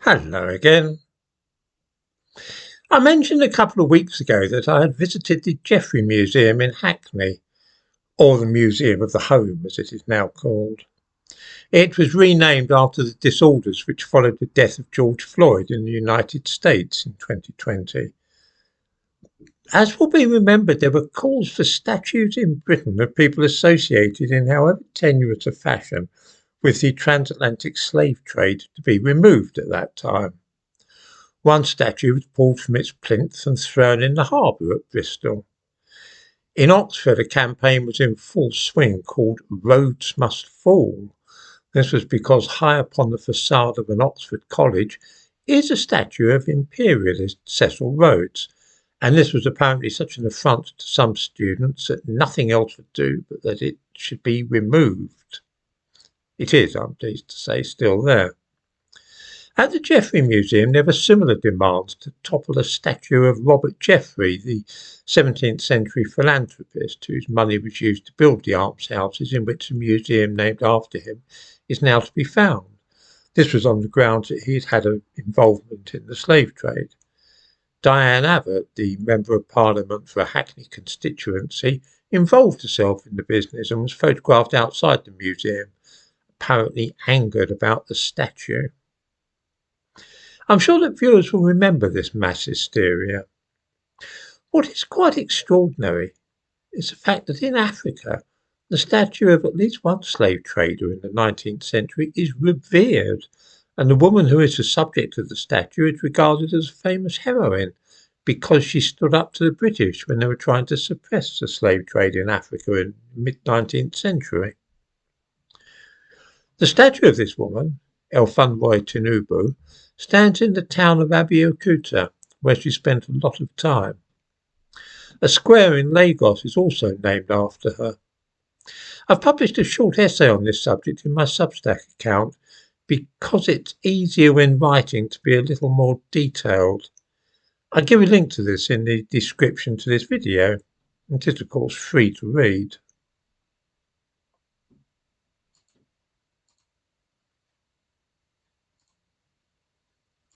Hello again. I mentioned a couple of weeks ago that I had visited the Jeffrey Museum in Hackney, or the Museum of the Home as it is now called. It was renamed after the disorders which followed the death of George Floyd in the United States in 2020. As will be remembered, there were calls for statues in Britain of people associated in however tenuous a fashion with the transatlantic slave trade to be removed at that time. One statue was pulled from its plinth and thrown in the harbour at Bristol. In Oxford, a campaign was in full swing called Rhodes Must Fall. This was because high upon the facade of an Oxford college is a statue of imperialist Cecil Rhodes, and this was apparently such an affront to some students that nothing else would do but that it should be removed. It is, I'm pleased to say, still there. At the Jeffrey Museum, there were similar demands to topple a statue of Robert Jeffrey, the 17th century philanthropist whose money was used to build the almshouses in which a museum named after him is now to be found. This was on the grounds that he had had an involvement in the slave trade. Diane Abbott, the Member of Parliament for a Hackney constituency, involved herself in the business and was photographed outside the museum, apparently angered about the statue. I'm sure that viewers will remember this mass hysteria. What is quite extraordinary is the fact that in Africa, the statue of at least one slave trader in the 19th century is revered, and the woman who is the subject of the statue is regarded as a famous heroine because she stood up to the British when they were trying to suppress the slave trade in Africa in the mid-19th century. The statue of this woman, Elfunroy Tinubu, stands in the town of Abeokuta, where she spent a lot of time. A square in Lagos is also named after her. I've published a short essay on this subject in my Substack account because it's easier when writing to be a little more detailed. I'll give a link to this in the description to this video. It is of course free to read.